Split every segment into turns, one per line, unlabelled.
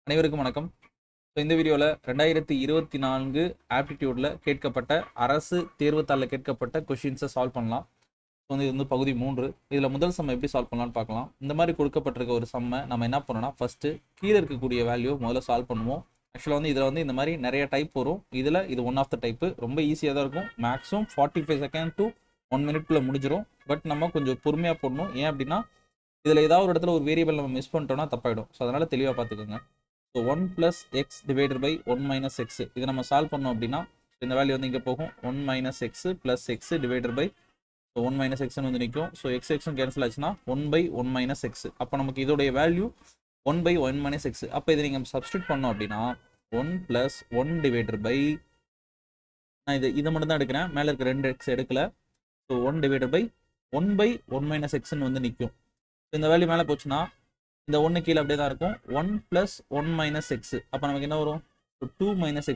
அனைவருக்கும் வணக்கம். இந்த வீடியோவில் 2024 ஆப்டிடியூடில் கேட்கப்பட்ட அரசு தேர்வுத்தாளில் கேட்கப்பட்ட கொஷின்ஸை சால்வ் பண்ணலாம். இது வந்து பகுதி 3. இதில் முதல் சம்மை எப்படி சால்வ் பண்ணலான்னு பார்க்கலாம். இந்த மாதிரி கொடுக்கப்பட்டிருக்க ஒரு சம்மை நம்ம என்ன பண்ணோம்னா ஃபஸ்ட்டு கீழே இருக்கக்கூடிய வேல்யூ முதல்ல சால்வ் பண்ணுவோம். ஆக்சுவலாக வந்து இதில் வந்து இந்த மாதிரி நிறைய டைப் வரும். இதில் இது ஒன் ஆஃப் த டைப்பு. ரொம்ப ஈஸியாக தான் இருக்கும். மேக்ஸிமம் 45 செகண்ட் டு 1 மினிட்குள்ளே முடிஞ்சிடும். பட் நம்ம கொஞ்சம் பொறுமையாக போடணும். ஏன் அப்படின்னா இதில் ஏதாவது ஒரு இடத்துல ஒரு வேரியபிள் நம்ம மிஸ் பண்ணிட்டோம்னா தப்பாயிடும். ஸோ அதனால் தெளிவாக பார்த்துக்கோங்க. So 1 + x divided by 1 - x இதை நம்ம சால்வ் பண்ணோம் அப்படின்னா இந்த வேல்யூ வந்து இங்கே போகும். 1 - x + x டிவைடட் பை 1 - xன்னு வந்து நிற்கும். ஸோ x கேன்சல் ஆச்சுன்னா 1/1 - x. அப்போ நமக்கு இதோடைய வேல்யூ 1/1 - x. அப்போ இதை நீங்கள் சப்ஸ்டியூட் பண்ணோம் அப்படின்னா 1 + 1 டிவைடட் பை நான் இதை மட்டும் தான் எடுக்கிறேன், மேலே இருக்க 2x எடுக்கல. ஸோ 1 டிவைடட் பை 1/1 - xன்னு வந்து நிற்கும். இந்த வேல்யூ மேலே போச்சுன்னா இந்த 1 கீழே அப்படியே தான் இருக்கும். 1 + 1 - x. அப்போ நமக்கு என்ன வரும்? 2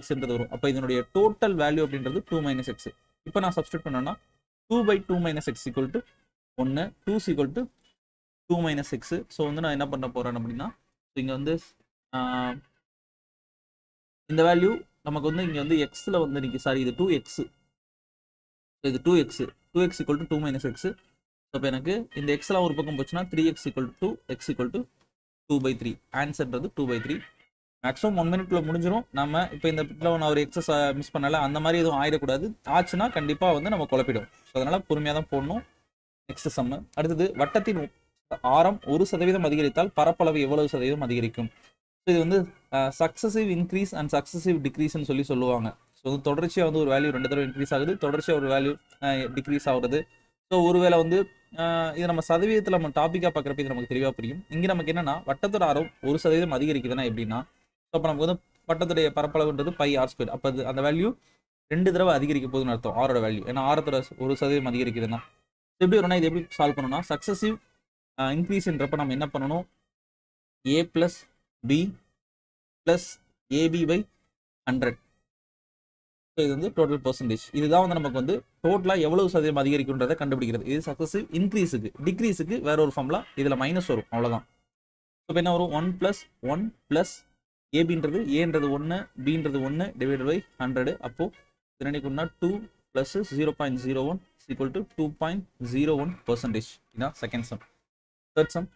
- xன்றது வரும். அப்போ இதனுடைய டோட்டல் வேல்யூ அப்படின்றது 2 - x. இப்போ நான் சப்ஸ்டியூட் பண்ணேன்னா 2/2 - x = 1, 2 = 2 - x. ஸோ வந்து நான் என்ன பண்ண போகிறேன் அப்படின்னா இங்கே வந்து இந்த வேல்யூ நமக்கு வந்து இங்கே வந்து எக்ஸில் வந்து இன்னைக்கு சாரி இது 2x. இது 2x = 2 - x. இப்போ எனக்கு இந்த எக்ஸ்லாம் ஒரு பக்கம் போச்சுன்னா 3x = 2, x = 2/3. ஆன்சர்ன்றது 2/3. மேக்ஸிமம் 1 மினிட்ல முடிஞ்சிடும். நம்ம இப்போ இந்த நான் ஒரு எக்ஸஸ் மிஸ் பண்ணல, அந்த மாதிரி எதுவும் ஆயிடக்கூடாது. ஆச்சுன்னா கண்டிப்பாக வந்து நம்ம குழப்பிடும். ஸோ அதனால பொறுமையாக தான் போடணும். நெக்ஸ்ட் சம்மு. அடுத்தது வட்டத்தின் ஆரம் 1% அதிகரித்தால் பரப்பளவு எவ்வளவு சதவீதம் அதிகரிக்கும்? ஸோ இது வந்து சக்சசிவ் இன்க்ரீஸ் அண்ட் சக்சசிவ் டிக்ரீஸ்ன்னு சொல்லுவாங்க. ஸோ வந்து தொடர்ச்சியாக வந்து ஒரு வேல்யூ 2 தடவை இன்க்ரீஸ் ஆகுது, தொடர்ச்சியாக ஒரு வேல்யூ டிக்ரீஸ் ஆகுறது. ஸோ ஒருவேளை வந்து இது நம்ம சதவீதத்தில் நம்ம டாப்பிக்காக பார்க்குறப்ப இது நமக்கு தெளிவாக புரியும். இங்கே நமக்கு என்னன்னா வட்டத்தோட ஆரம் 1% அதிகரிக்குதுன்னா எப்படின்னா, அப்போ நமக்கு வந்து வட்டத்துடைய பரப்பளவுன்றது πr². அப்போ அந்த வேல்யூ 2 தடவை அதிகரிக்க போகுதுன்னு அர்த்தம், ஆரோட வேல்யூ. ஏன்னா ஆரத்தோட 1% அதிகரிக்குதுன்னா எப்படி வரும்னா இது எப்படி சால்வ் பண்ணணும்னா சக்சசிவ் இன்க்ரீஸ்ன்றப்ப நம்ம என்ன பண்ணணும்? a + b + ab/100. இது வந்து டோட்டல் பர்சன்டேஜ். இதுதான் வந்து நமக்கு வந்து டோட்டலாக எவ்வளவு சதவீதம் அதிகரிக்கும்ன்றதை கண்டுபிடிக்கிறது. இது சக்சசிவ் இன்க்ரீஸுக்கு. டிக்ரீஸுக்கு வேற ஒரு ஃபார்முலா, இதில் மைனஸ் வரும், அவ்வளோதான். இப்போ என்ன வரும்? 1 + 1 + ஏபின்றது ஏன்றது 1, பின்றது 1 டிவைடட் பை 100. அப்போ இது நினைக்கணும்னா 2 + 0.01 = 2.01%. இதுதான் second sum. Third sum.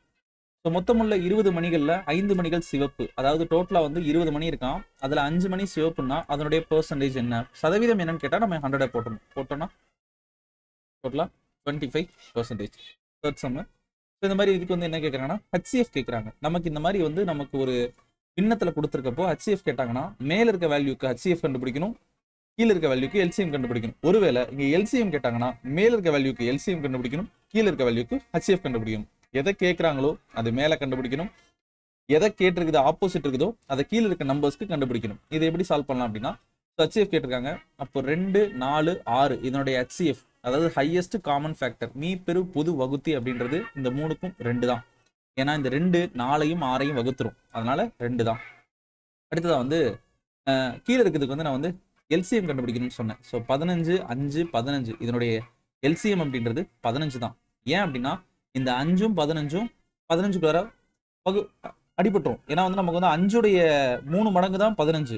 So மொத்தமுள்ள 20 மணிகளில் 5 மணிகள் சிவப்பு. அதாவது டோட்டலாக வந்து 20 மணி இருக்கான், அதில் 5 மணி சிவப்புன்னா அதனுடைய பெர்சன்டேஜ் என்ன? சதவீதம் என்னன்னு கேட்டால் நம்ம 100 போட்டோம்னா டோட்டலாக 25%. தேர்ட் சம்மு. ஸோ இந்த மாதிரி இதுக்கு வந்து என்ன கேட்குறாங்கன்னா HCF கேட்குறாங்க. நமக்கு இந்த மாதிரி வந்து நமக்கு ஒரு பின்னத்தில் கொடுத்துருக்கப்போ HCF கேட்டாங்கன்னா மேலே இருக்க வேல்யூக்கு HCF கண்டுபிடிக்கணும், கீழே இருக்க வேல்யூக்கு LCM கண்டுபிடிக்கணும். ஒருவேளை இங்கே LCM கேட்டாங்கன்னா மேலே இருக்க வேல்யூக்கு LCM கண்டுபிடிக்கணும், கீழே இருக்க வேல்யூக்கு HCF கண்டுபிடிக்கணும். எதை கேட்குறாங்களோ அது மேலே கண்டுபிடிக்கணும், எதை கேட்டிருக்குது ஆப்போசிட் இருக்குதோ அதை கீழே இருக்க நம்பர்ஸ்க்கு கண்டுபிடிக்கணும். இதை எப்படி சால்வ் பண்ணலாம் அப்படின்னா HCF கேட்டிருக்காங்க. அப்போ 2, 4, 6 இதனுடைய HCF, அதாவது ஹையஸ்ட் காமன் ஃபேக்டர், மீப்பெரு பொது வகுத்தி அப்படின்றது இந்த 3க்கும் 2 தான். ஏன்னா இந்த 2 4ஐயும் 6ஐயும் வகுத்துரும், அதனால 2 தான். அடுத்ததான் வந்து கீழே இருக்கிறதுக்கு வந்து நான் வந்து LCM கண்டுபிடிக்கணும்னு சொன்னேன். ஸோ 15, 5, 15 இதனுடைய LCM அப்படின்றது 15 தான். ஏன் அப்படின்னா இந்த 5ம் 15ம் 15க்கு அடிபட்டுரும். ஏன்னா வந்து நமக்கு வந்து 5உடைய 3 மடங்கு தான் 15.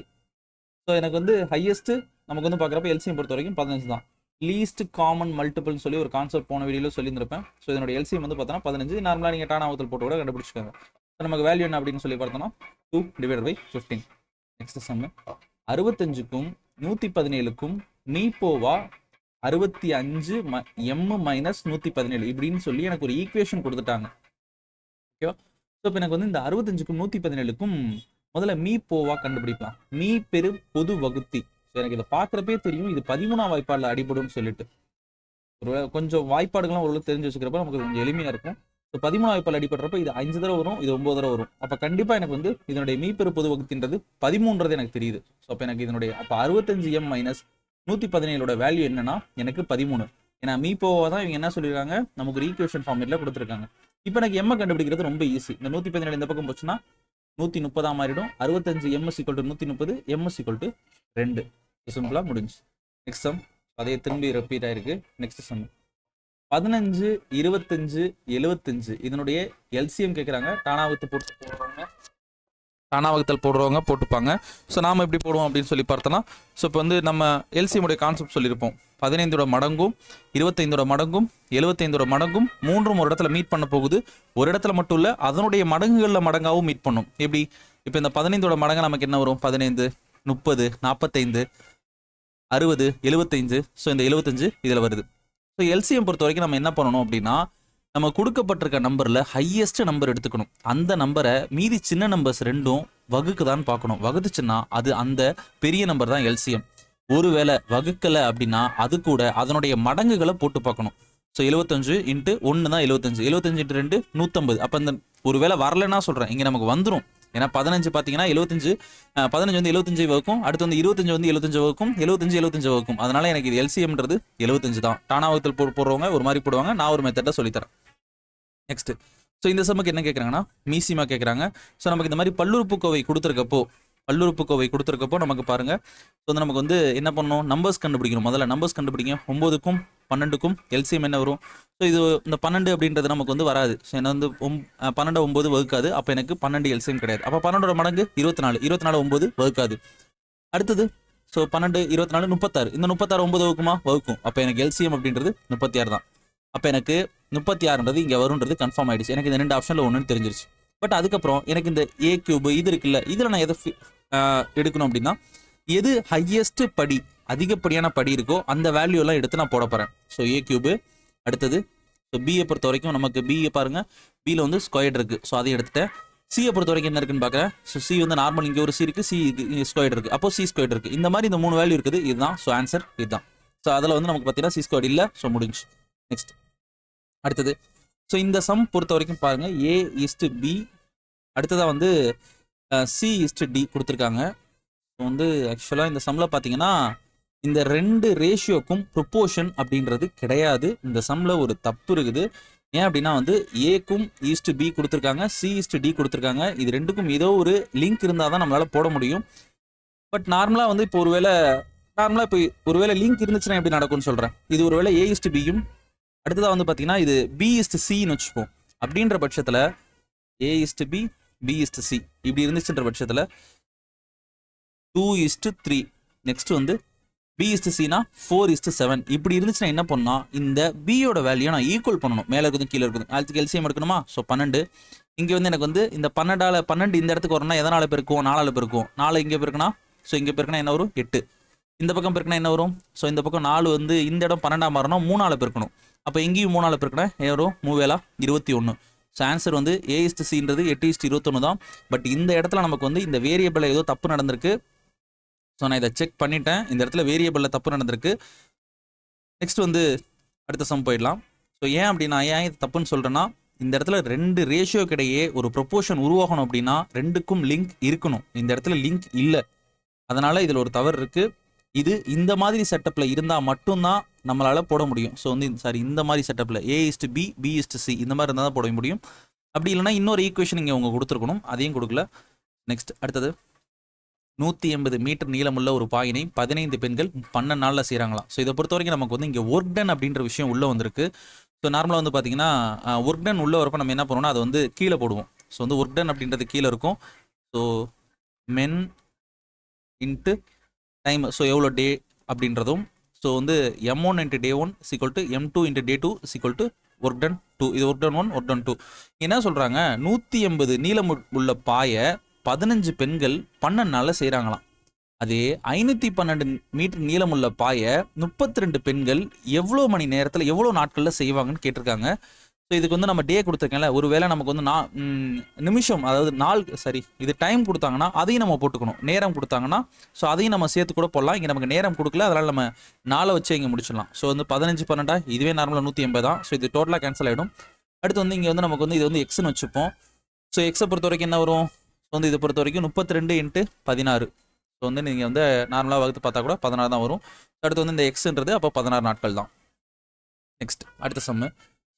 ஸோ எனக்கு வந்து ஹையஸ்ட் நமக்கு வந்து பார்க்குறப்ப LCM பொறுத்த வரைக்கும் 15 தான். லீஸ்ட் காமன் மல்டிபிள்னு சொல்லி ஒரு கான்செப்ட் போன வீடியோவில் சொல்லியிருந்திருப்பேன். ஸோ இதனுடைய LCM வந்து பார்த்தோன்னா 15. நார்மலாக நீங்கள் டானாவத்தில் போட்டு கூட கண்டுபிடிச்சிக்கோங்க. ஸோ நமக்கு வேல்யூ என்ன அப்படின்னு சொல்லி பார்த்தோம்னா 2 டிவைடட் பை 15. Next sum. 65க்கும் 117க்கும் மீப்போவா 65 m - 117 இப்படின்னு சொல்லி எனக்கு ஒரு ஈக்குவேஷன் கொடுத்துட்டாங்க. ஓகேவா? ஸோ இப்போ எனக்கு வந்து இந்த 65க்கும் 117க்கும் முதல்ல மீப்போவா கண்டுபிடிக்கலாம். மீப்பெரு பொது வகுத்தி. ஸோ எனக்கு இதை பார்க்குறப்பே தெரியும் இது 13ஆம் வாய்ப்பாடில் அடிபடும்னு சொல்லிட்டு. ஒரு கொஞ்சம் வாய்ப்பாடுகள்லாம் ஓரளவு தெரிஞ்சு வச்சுக்கிறப்ப நமக்கு கொஞ்சம் எளிமையாக இருக்கும். இப்போ 13ஆம் வாய்ப்பால் அடிபடுறப்ப இது 5 தடவை வரும், இது 9 தடவை வரும். அப்போ கண்டிப்பாக எனக்கு வந்து இதனுடைய மீப்பெரு பொது வகுத்தின்றது 13ன்றது எனக்கு தெரியுது. ஸோ அப்போ எனக்கு இதனுடைய அப்போ 65m - 117ஓட வேல்யூ என்னன்னா எனக்கு 13. ஏன்னா மீப்போவா தான் இவங்க என்ன சொல்லியிருக்காங்க, நமக்கு ஒரு ஈக்குவேஷன் ஃபார்மேட்டில் கொடுத்துருக்காங்க. இப்போ எனக்கு எம் கண்டுபிடிக்கிறது ரொம்ப ஈஸி. இந்த 117 இந்த பக்கம் போச்சுன்னா 130 மாறிடும். 65m = 130, m = 2. சிம்பிளாக முடிஞ்சு. Next sum. அதே திரும்பி ரிப்பீட் ஆயிருக்கு. Next sum. 15, 25, 75 இதனுடைய LCM கேட்குறாங்க. டானாவத்து போட்டு போடுறாங்க. தானா வகுத்தல் போடுறவங்க போட்டுப்பாங்க. ஸோ நாம் எப்படி போடுவோம் அப்படின்னு சொல்லி பார்த்தோன்னா, ஸோ இப்போ வந்து நம்ம எல்சிஎம்முடைய கான்செப்ட் சொல்லியிருப்போம். 15 மடங்கும் 25 மடங்கும் 75 மடங்கும் மூன்றும் ஒரு இடத்துல மீட் பண்ண போகுது. ஒரு இடத்துல மட்டும் இல்லை, அதனுடைய மடங்குகளில் மடங்காகவும் மீட் பண்ணும். எப்படி இப்போ இந்த 15 மடங்கு நமக்கு என்ன வரும்? 15, 30, 45, 60, 75. ஸோ இந்த 75 இதில் வருது. ஸோ எல்சிஎம் பொறுத்த வரைக்கும் நம்ம என்ன பண்ணணும் அப்படின்னா, நம்ம கொடுக்கப்பட்டிருக்க நம்பரில் ஹையஸ்ட் நம்பர் எடுத்துக்கணும். அந்த நம்பரை மீதி சின்ன நம்பர்ஸ் ரெண்டும் வகுக்குதான்னு பார்க்கணும். வகுத்துச்சுன்னா அது அந்த பெரிய நம்பர் தான் எல்சிஎம். ஒருவேளை வகுக்கலை அப்படின்னா அது கூட அதனுடைய மடங்குகளை போட்டு பார்க்கணும். ஸோ 75 இன்ட்டு 1 தான் 75, 75 இன்ட்டு 2 150. அப்போ இந்த ஒருவேளை வரலைன்னா சொல்கிறேன், இங்கே நமக்கு வந்துடும். ஏன்னா 15 பார்த்தீங்கன்னா 75, 15 வந்து 75 வகுக்கும், அடுத்து வந்து 25 வந்து 75 வகுக்கும், 75 வகுக்கும். அதனால எனக்கு இது எல்சிஎம்ன்றது 75 தான். தானா வகுத்தல் போடுறவங்க ஒரு மாதிரி போடுவாங்க, நான் ஒரு மெத்தட்டை சொல்லித்தரேன். நெக்ஸ்ட், ஸோ இந்த சம்முக்கு என்ன கேட்குறாங்கன்னா மீசிமா கேட்குறாங்க. ஸோ நமக்கு இந்த மாதிரி பல்லுறுப்புக்கோவை கொடுத்துருக்கப்போ நமக்கு பாருங்க, ஸோ வந்து நமக்கு வந்து என்ன பண்ணணும், நம்பர்ஸ் கண்டுபிடிக்கணும். முதல்ல நம்பர்ஸ் கண்டுபிடிங்க. 9க்கும் 12க்கும் எல்சிஎம் என்ன வரும்? ஸோ இது இந்த 12 அப்படின்றது நமக்கு வந்து வராது. ஸோ என்ன வந்து 12 9 வகுக்காது. அப்போ எனக்கு 12 எல்சிஎம் கிடையாது. அப்போ 12 மடங்கு 24, 24 9 வகுக்காது. அடுத்தது ஸோ 12 24 36, இந்த 36 9 வகுக்குமா? வகுக்கும். அப்போ எனக்கு எல்சிஎம் அப்படின்றது 36 தான். அப்போ எனக்கு 36ன்றது இங்கே வரும்ன்றது கன்ஃபார்ம் ஆகிடுச்சு. எனக்கு இந்த 2 ஆப்ஷனில் ஒன்றுன்னு தெரிஞ்சிருச்சு. பட் அதுக்கப்புறம் எனக்கு இந்த ஏ கியூப் இது இருக்குல்ல, இதில் நான் எதை எடுக்கணும் அப்படின்னா, எது ஹையஸ்ட் படி, அதிகப்படியான படி இருக்கோ அந்த வேல்யூலாம் எடுத்து நான் போட போகிறேன். ஸோ ஏ கியூபு. அடுத்தது ஸோ பியை பொறுத்த வரைக்கும் நமக்கு பியை பாருங்கள், பியில் வந்து ஸ்கொயர் இருக்குது. ஸோ அதையும் எடுத்துட்டேன். சியை பொறுத்த வரைக்கும் என்ன இருக்குன்னு பார்க்குறேன். ஸோ சி வந்து நார்மல், இங்கே ஒரு சி இருக்குது, சி ஸ்கொயர் இருக்குது, அப்போ சி ஸ்கொயர் இருக்குது. இந்த மாதிரி இந்த 3 வேல்யூ இருக்குது. இதுதான் ஸோ ஆன்சர் இதுதான். ஸோ அதில் வந்து நமக்கு பார்த்தீங்கன்னா சி ஸ்கொயர் இல்லை. ஸோ முடிஞ்சு. நெக்ஸ்ட் அடுத்தது, ஸோ இந்த சம் பொறுத்த வரைக்கும் பாருங்கள், ஏ இஸ்டு பி, அடுத்ததாக வந்து சி இஸ்டு டி கொடுத்துருக்காங்க. ஸோ வந்து ஆக்சுவலாக இந்த சம்மில் பார்த்தீங்கன்னா இந்த 2 ரேஷியோக்கும் ப்ரொப்போர்ஷன் அப்படின்றது கிடையாது. இந்த சம்மில் ஒரு தப்பு இருக்குது. ஏன் அப்படின்னா வந்து ஏக்கும் ஈஸ்ட் பி கொடுத்துருக்காங்க, சி ஈஸ்ட் டி கொடுத்துருக்காங்க. இது ரெண்டுக்கும் ஏதோ ஒரு லிங்க் இருந்தால் தான் நம்மளால் போட முடியும். பட் நார்மலாக வந்து இப்போ ஒருவேளை லிங்க் இருந்துச்சுன்னா எப்படி நடக்கும்னு சொல்கிறேன். இது ஒருவேளை ஏ ஈஸ்ட் பியும், அடுத்ததாக வந்து பார்த்தீங்கன்னா இது பி இஸ்ட் சின்னு வச்சுப்போம். அப்படின்ற பட்சத்தில் ஏ இஸ்ட் பி, பி இஸ்ட் சி இப்படி இருந்துச்சுன்ற பட்சத்தில் 2:3. நெக்ஸ்ட் வந்து பி இஸ்ட் சினா 4:7 இப்படி இருந்துச்சுன்னா என்ன பண்ணால், இந்த பியோட வேல்யூ நான் ஈக்குவல் பண்ணணும். மேலே இருக்குது கீழே இருக்குது, அதுக்கு எல்சிஎம் எடுக்கணுமா? ஸோ 12. இங்கே வந்து எனக்கு வந்து இந்த 12 இந்த இடத்துக்கு வரணும்னா எதனால் பெருக்கும்? 4 பெருக்கும். 4 இங்கே பெருக்குனா, ஸோ இங்கே பெருக்குனா என்ன வரும்? 8. இந்த பக்கம் பெருக்குனா என்ன வரும்? ஸோ இந்த பக்கம் 4 வந்து இந்த இடம் 12 மாறணும், 3 பெருக்கணும். அப்போ எங்கேயும் 3 பெருக்குனா வரும் 3 21. ஸோ ஆன்சர் வந்து ஏ இஸ்ட் சின்றது 8:21 தான். பட் இந்த இடத்துல நமக்கு வந்து இந்த வேரியபிளில் ஏதோ தப்பு நடந்திருக்கு. ஸோ நான் இதை செக் பண்ணிட்டேன், இந்த இடத்துல வேரியபிளில் தப்பு நடந்திருக்கு. நெக்ஸ்ட் வந்து அடுத்த சம் போயிடலாம். ஸோ ஏன் அப்படின்னா, ஏன் இது தப்புன்னு சொல்கிறேன்னா, இந்த இடத்துல 2 ரேஷியோக்கிடையே ஒரு ப்ரொப்போர்ஷன் உருவாகணும் அப்படின்னா 2க்கும் லிங்க் இருக்கணும். இந்த இடத்துல லிங்க் இல்லை, அதனால் இதில் ஒரு தவறு இருக்குது. இது இந்த மாதிரி செட்டப்பில் இருந்தால் மட்டும்தான் நம்மளால் போட முடியும். ஸோ வந்து இந்த மாதிரி செட்டப்பில் ஏ இஸ்ட் பி, பி இஸ்ட் சி இந்த மாதிரி இருந்தால் தான் போட முடியும். அப்படி இல்லைனா இன்னொரு ஈக்குவேஷன் இங்கே அவங்க கொடுத்துருக்கணும், அதையும் கொடுக்கல. நெக்ஸ்ட் அடுத்தது, 180 மீட்டர் நீளமுள்ள ஒரு பாயினை 15 பெண்கள் 12 நாளில் செய்கிறாங்களாம். ஸோ இதை பொறுத்த வரைக்கும் நமக்கு வந்து இங்கே ஒர்க் டன் அப்படின்ற விஷயம் உள்ளே வந்திருக்கு. ஸோ நார்மலாக வந்து பார்த்தீங்கன்னா ஒர்க் டன் உள்ளே வரப்போ நம்ம என்ன பண்ணுவோம்னா அதை வந்து கீழே போடுவோம். ஸோ வந்து ஒர்க் டன் அப்படின்றது கீழே இருக்கும். So men into time, so எவ்வளோ டே அப்படின்றதும், ஸோ வந்து M1 into day 1 equal to M2 into day 2 equal to work done 2. இது ஒர்க் டன் 1, ஒர்க் டன் 2. என்ன சொல்கிறாங்க, 180 நீளம் உள்ள பாயை 15 பெண்கள் 12 நாளில் செய்கிறாங்களாம். அதே 512 மீட்டர் நீளமுள்ள பாயை 32 பெண்கள் எவ்வளோ மணி நேரத்தில் எவ்வளோ நாட்களில் செய்வாங்கன்னு கேட்டிருக்காங்க. ஸோ இதுக்கு வந்து நம்ம டே கொடுத்துருக்கேன்ல, ஒருவேளை நமக்கு வந்து நிமிஷம், அதாவது நாள், சரி இது டைம் கொடுத்தாங்கன்னா அதையும் நம்ம போட்டுக்கணும். நேரம் கொடுத்தாங்கன்னா ஸோ அதையும் நம்ம சேர்த்து கூட போடலாம். இங்கே நமக்கு நேரம் கொடுக்கல, அதனால் நம்ம நாளை வச்சு இங்கே முடிச்சிடலாம். ஸோ வந்து 15 12 இதுவே நார்மலாக 180 தான். ஸோ இது டோட்டலாக கேன்சல் ஆகிடும். அடுத்து வந்து இங்கே வந்து நமக்கு வந்து இது வந்து எக்ஸ்ன்னு வச்சுப்போம். ஸோ எக்ஸை பொறுத்த வரைக்கும் என்ன வரும்? ஸோ வந்து இதை பொறுத்த வரைக்கும் 32 இன்ட்டு 16. ஸோ வந்து நீங்கள் வந்து நார்மலாக வகுத்து பார்த்தா கூட 16 தான் வரும். அடுத்து வந்து இந்த எக்ஸ்ன்றது அப்போ 16 நாட்கள் தான். நெக்ஸ்ட் அடுத்த சம்மு.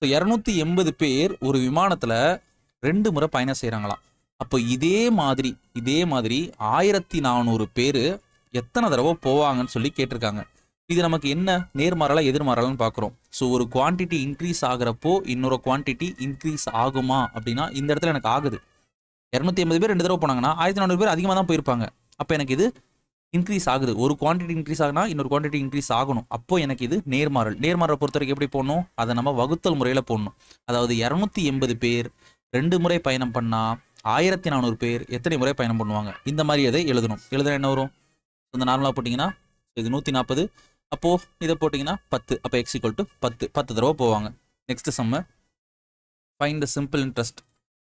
ஸோ 280 பேர் ஒரு விமானத்தில் 2 முறை பயணம் செய்கிறாங்களாம். அப்போ இதே மாதிரி 1400 பேர் எத்தனை தடவை போவாங்கன்னு சொல்லி கேட்டிருக்காங்க. இது நமக்கு என்ன நேர்மாறலா எதிர்மாறலான்னு பார்க்குறோம். ஸோ ஒரு குவான்டிட்டி இன்க்ரீஸ் ஆகிறப்போ இன்னொரு குவான்டிட்டி இன்க்ரீஸ் ஆகுமா அப்படின்னா இந்த இடத்துல எனக்கு ஆகுது. 280 பேர் 2 தடவை போனாங்கன்னா 1400 பேர் அதிகமாக தான் போயிருப்பாங்க. அப்போ எனக்கு இது இன்க்ரீஸ் ஆகுது. ஒரு குவான்டிட்டி இன்க்ரீஸ் ஆகுனா இன்னொரு குவான்டிட்டி இன்க்ரீஸ் ஆகணும். அப்போ எனக்கு இது நேர்மாறல். நேர்மாறலை பொறுத்த வரைக்கும் எப்படி போடணும்? அதை நம்ம வகுத்தல் முறையில் போடணும். அதாவது 280 பேர் 2 முறை பயணம் பண்ணால் 1400 பேர் எத்தனை முறை பயணம் பண்ணுவாங்க? இந்த மாதிரி அதை எழுதணும். எழுதுனா என்ன வரும்? இந்த நார்மலாக போட்டிங்கன்னா இது 140. அப்போது இதை போட்டிங்கன்னா 10. அப்போ x = 10. 10 தடவை போவாங்க. Next sum, find the simple interest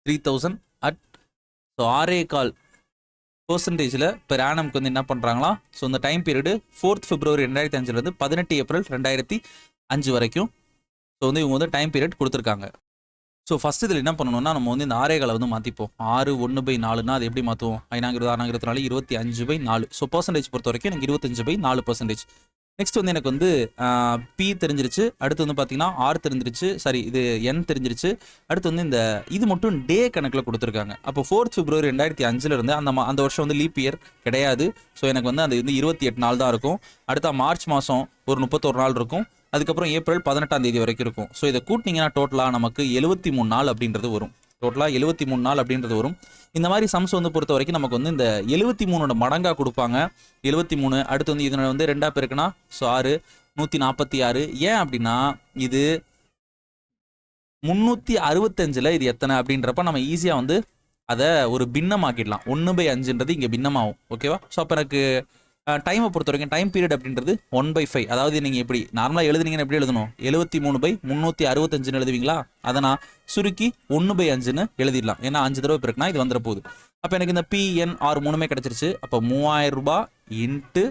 3000 at so 6.25% per ஆனம்க்கு வந்து என்ன பண்ணுறாங்களா? ஸோ இந்த time period 4th February 2005 18 April 2005 வரைக்கும். ஸோ வந்து இவங்க வந்து டைம் பீரியட் கொடுத்துருக்காங்க. ஸோ ஃபஸ்ட் இதில் என்ன பண்ணணும்னா நம்ம வந்து இந்த 6 வந்து மாற்றிப்போம். 6 1/4னா அது எப்படி மாற்றுவோம்? 5 25/4. ஸோ பர்சன்டேஜ் பொறுத்த வரைக்கும் எனக்கு 25/4%. நெக்ஸ்ட் வந்து எனக்கு வந்து பி தெரிஞ்சிருச்சு. அடுத்து வந்து பார்த்தீங்கன்னா ஆர் தெரிஞ்சிருச்சு. சாரி, இது என் தெரிஞ்சிருச்சு. அடுத்து வந்து இந்த இது மட்டும் டே கணக்கில் கொடுத்துருக்காங்க. அப்போ 4th February 2005 அந்த வருஷம் வந்து லீப் இயர் கிடையாது. ஸோ எனக்கு வந்து அது வந்து 28 நாள் தான் இருக்கும். அடுத்த மார்ச் மாதம் ஒரு 31 நாள் இருக்கும். அதுக்கப்புறம் ஏப்ரல் 18ஆம் தேதி வரைக்கும் இருக்கும். ஸோ இதை கூட்டினீங்கன்னா டோட்டலாக நமக்கு 73 நாள் அப்படின்றது வரும். டோட்டலாக 73 நாள் அப்படின்றது வரும். இந்த மாதிரி சம்ஸ் வந்து பொறுத்த வரைக்கும் நமக்கு வந்து இந்த 73 மடங்காக கொடுப்பாங்க. 73 அடுத்து வந்து இதனை வந்து 2 பேருக்குன்னா ஸோ 6 146. ஏன் அப்படின்னா இது 365 இது எத்தனை அப்படின்றப்ப நம்ம ஈஸியாக வந்து அதை ஒரு பின்னமாக்கிடலாம். 1/5ன்றது இங்கே பின்னமாகும். ஓகேவா? ஸோ அப்போ எனக்கு டைமை பொறுத்த வரைக்கும் டைம் பீரியட் அப்படின்றது 1/5. அதாவது நீங்கள் எப்படி நார்மலாக எழுதுனீங்கன்னு எப்படி எழுதணும்? 73/365 எழுதுவீங்களா? அதை நான் சுருக்கி 1/5ன்னு எழுதிடலாம். ஏன்னா 5 தடவை பிறகுனா இது வந்துட போகுது. அப்போ எனக்கு இந்த PNR 3 கிடச்சிருச்சு. அப்போ 3000 ரூபாய் இன்ட்டு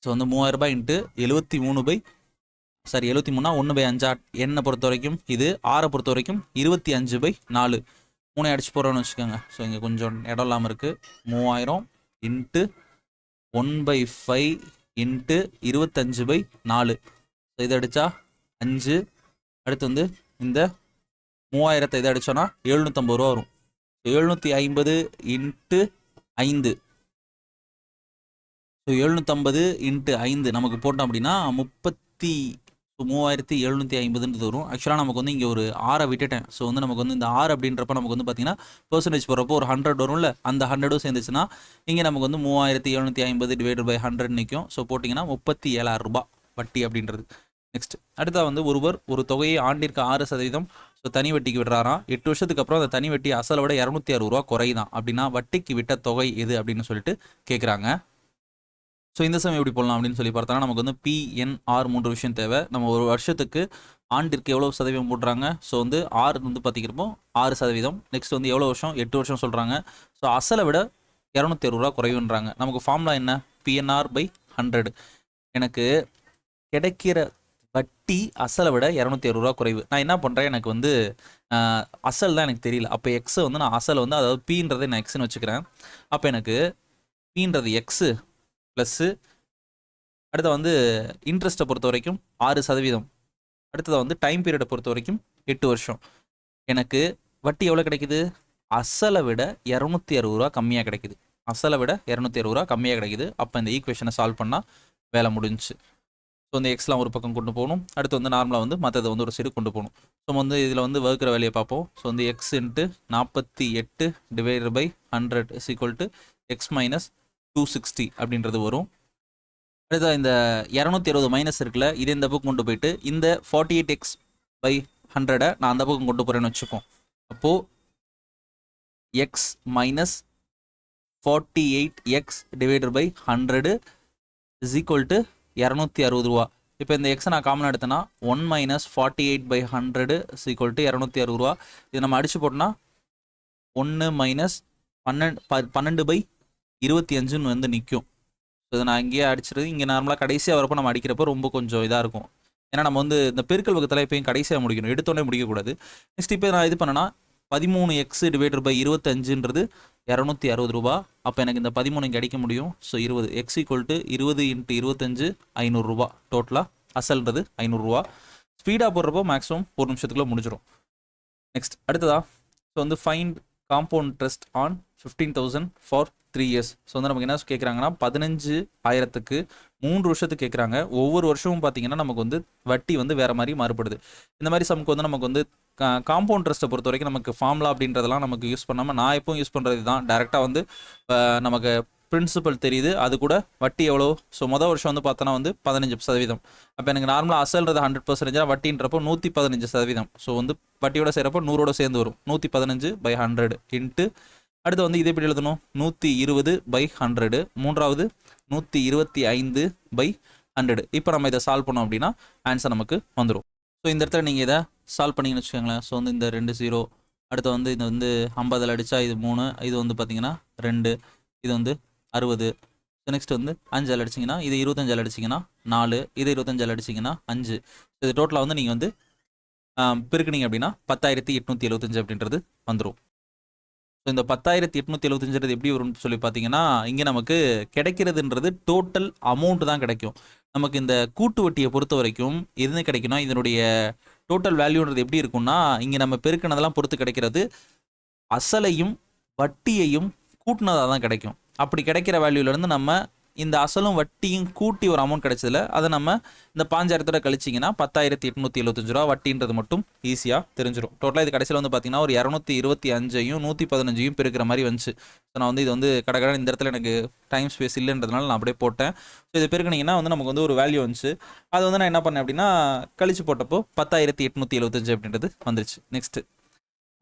ஸோ வந்து 3000 ரூபாய் இன்ட்டு 73 1/5 என்னை பொறுத்த வரைக்கும் இது 6 பொறுத்த வரைக்கும் 25/4. 3 அடிச்சு போகிறோன்னு வச்சுக்கோங்க. ஸோ இங்கே கொஞ்சம் இடம் இல்லாமல் இருக்குது. 3000 இன்ட்டு 1/5 இன்ட்டு 25/4. ஸோ இதை அடித்தா 5. அடுத்து வந்து இந்த 3000 இதை அடித்தோன்னா 750 ரூபா வரும். 750 இன்ட்டு 5. ஸோ 750 இன்ட்டு 5 நமக்கு போட்டோம் அப்படின்னா 3750 வரும். ஆக்சுவலாக நமக்கு வந்து இங்கே ஒரு 6 விட்டுட்டேன். ஸோ வந்து நமக்கு வந்து இந்த 6 அப்படின்றப்ப நமக்கு வந்து பார்த்தீங்கன்னா பர்சன்டேஜ் போடுறப்போ ஒரு 100 வரும்ல, அந்த 100 சேர்ந்துச்சுன்னா இங்கே நமக்கு வந்து 3750 / 100 நிற்கும். ஸோ போட்டிங்கன்னா 37,000 ரூபாய் வட்டி அப்படின்றது. நெக்ஸ்ட் அடுத்தா வந்து ஒருவர் ஒரு தொகையை ஆண்டிற்கு 6% ஸோ தனி வட்டிக்கு விடுறாராம். 8 வருஷத்துக்கு அப்புறம் அந்த தனி வட்டி அசலை விட 260 ரூபா குறையுதான். அப்படின்னா வட்டிக்கு விட்ட தொகை எது அப்படின்னு சொல்லிட்டு கேட்குறாங்க. ஸோ இந்த சமயம் எப்படி போடலாம் அப்படின்னு சொல்லி பார்த்தோன்னா நமக்கு வந்து PNR 3 விஷயம் தேவை. நம்ம ஒரு வருஷத்துக்கு ஆண்டிற்கு எவ்வளோ சதவீதம் போடுறாங்க? ஸோ வந்து 6 வந்து பார்த்திக்கிறப்போ 6%. நெக்ஸ்ட் வந்து எவ்வளோ வருஷம்? 8 வருஷம் சொல்கிறாங்க. ஸோ அசலை விட 260 ரூபா குறைவுன்றாங்க. நமக்கு ஃபார்முலா என்ன? PNR/100. எனக்கு கிடைக்கிற வட்டி அசலை விட 260 ரூபா குறைவு. நான் என்ன பண்ணுறேன்? எனக்கு வந்து அசல் தான் எனக்கு தெரியல. அப்போ எக்ஸை வந்து நான் அசலை வந்து அதாவது Pன்றதை நான் எக்ஸ்ன்னு வச்சுக்கிறேன். அப்போ எனக்கு Pன்றது எக்ஸு ப்ளஸ்ஸு அடுத்த வந்து இன்ட்ரெஸ்ட்டை பொறுத்த வரைக்கும் 6%. அடுத்தது வந்து டைம் பீரியடை பொறுத்த வரைக்கும் 8 வருஷம். எனக்கு வட்டி எவ்வளோ கிடைக்குது? அசலை விட 260 ரூபா கம்மியாக கிடைக்குது. அசலை விட 260 ரூபா கம்மியாக கிடைக்குது. அப்போ இந்த ஈக்குவேஷனை சால்வ் பண்ணால் வேலை முடிஞ்சிச்சு. ஸோ இந்த எக்ஸ்லாம் ஒரு பக்கம் கொண்டு போகணும். அடுத்து வந்து நார்மலாக வந்து மற்றதை வந்து ஒரு சைடு கொண்டு போகணும். ஸோ வந்து இதில் வந்து வகுக்கிற வேலையை பார்ப்போம். ஸோ வந்து x இன்ட்டு 48 / 100 = x - 260 அப்படின்றது வரும். அடுத்த இந்த 260 மைனஸ் இருக்குல்ல, இது இந்த பக்கம் கொண்டு போயிட்டு இந்த 48x/100 நான் அந்த பக்கம் கொண்டு போகிறேன்னு வச்சுப்போம். அப்போது x - 48x / 100 = 260 ரூபா. இப்போ இந்த எக்ஸை நான் காமனாக எடுத்தேன்னா 1 - 48/100 = 260 ரூபா. இதை நம்ம அடிச்சு போட்டோம்னா 1 - 12/25 வந்து நிற்கும். ஸோ இதை நான் இங்கேயே அடிச்சிருது. இங்கே நார்மலாக கடைசியாக வரப்போ நம்ம அடிக்கிறப்போ ரொம்ப கொஞ்சம் இதாக இருக்கும். ஏன்னா நம்ம வந்து இந்த பெருக்கல் வகுத்தில் எப்பயும் கடைசியாக முடிக்கணும், எடுத்தோடனே முடிக்கக்கூடாது. நெக்ஸ்ட் இப்போ நான் இது பண்ணேன்னா 13x / 25ன்றது 260 ரூபா. அப்போ எனக்கு இந்த 13 இங்கே அடிக்க முடியும். ஸோ 20 x = 20 × 25 500 ரூபா. டோட்டலாக அசல்ன்றது 500 ரூபா. ஸ்பீடாக போடுறப்போ மேக்ஸிமம் 1 நிமிஷத்துக்குள்ளே முடிஞ்சிடும். நெக்ஸ்ட் அடுத்ததா ஸோ வந்து find compound interest on 15,000 for 3 years. So வந்து நமக்கு என்ன கேட்குறாங்கன்னா 15,000க்கு 3 வருஷத்துக்கு கேட்குறாங்க. ஒவ்வொரு வருஷமும் பார்த்தீங்கன்னா நமக்கு வந்து வட்டி வந்து வேறு மாதிரி மாறுபடுது. இந்த மாதிரி சம்க்கு வந்து நமக்கு வந்து காம்பவுண்ட் இன்ட்ரெஸ்ட்டை பொறுத்த வரைக்கும் நமக்கு ஃபார்முலா அப்படின்றதெல்லாம் நமக்கு யூஸ் பண்ணாமல் நான் எப்பவும் யூஸ் பண்ணுறது தான் டேரெக்டாக வந்து நமக்கு பிரின்சிபல் தெரியுது, அது கூட வட்டி எவ்வளோ. ஸோ மொதல் வருஷம் வந்து பார்த்தோன்னா வந்து 15%. அப்போ எனக்கு நார்மலாக அசல்றது 100%, வட்டின்றப்போ 115%. ஸோ வந்து வட்டியோட செய்கிறப்போ 100ஓட சேர்ந்து வரும். 115/100 இன்ட்டு அடுத்து வந்து இதே எப்படி எழுதணும், 120/100. மூன்றாவது 125/100. இப்போ நம்ம இதை சால்வ் பண்ணோம் அப்படின்னா ஆன்சர் நமக்கு வந்துடும். ஸோ இந்த இடத்துல நீங்கள் இதை சால்வ் பண்ணிங்கன்னு வச்சுக்கோங்களேன். ஸோ வந்து இந்த 2 0, அடுத்து வந்து இது வந்து 50 அடித்தா இது 3, இது வந்து பார்த்தீங்கன்னா 2, இது வந்து 60. நெக்ஸ்ட் வந்து 5 அடிச்சிங்கன்னா இது 25 அடிச்சிங்கன்னா 4, இது 25 அடிச்சிங்கன்னா 5. இது டோட்டலாக வந்து நீங்கள் வந்து பெருக்குனீங்க அப்படின்னா 10,875 அப்படின்றது வந்துடும். ஸோ இந்த 10,875 எப்படி வரும்னு சொல்லி பார்த்தீங்கன்னா இங்கே நமக்கு கிடைக்கிறதுன்றது டோட்டல் அமௌண்ட் தான் கிடைக்கும். நமக்கு இந்த கூட்டு வட்டியை பொறுத்த வரைக்கும் எது கிடைக்கும்னா இதனுடைய டோட்டல் வேல்யூன்றது எப்படி இருக்கும்னா இங்கே நம்ம பெருக்கினதெல்லாம் பொறுத்து கிடைக்கிறது அசலையும் வட்டியையும் கூட்டினதாக தான் கிடைக்கும். அப்படி கிடைக்கிற வேல்யூலேருந்து நம்ம இந்த அசலும் வட்டியும் கூட்டி ஒரு அமௌண்ட் கிடைச்சதில்ல, அதை நம்ம இந்த 5,000 கழிச்சிங்கன்னா 10,875 ரூபா வட்டின்றது மட்டும் ஈஸியாக தெரிஞ்சிடும். டோட்டலாக இது கடைசியில் வந்து பார்த்தீங்கன்னா ஒரு 225ஐயும் 115ஐயும் பெருக்கிற மாதிரி வந்துச்சு. ஸோ நான் வந்து இது வந்து கடை இந்த இடத்துல எனக்கு டைம் ஸ்பேஸ் இல்லைன்றதுனால நான் அப்படியே போட்டேன். ஸோ இது பெருக்கினீங்கன்னா வந்து நமக்கு வந்து ஒரு வேல்யூ வந்துச்சு. அது வந்து நான் என்ன பண்ணேன் அப்படின்னா கழிச்சு போட்டப்போ 10,875 அப்படின்றது வந்துருச்சு. நெக்ஸ்ட்டு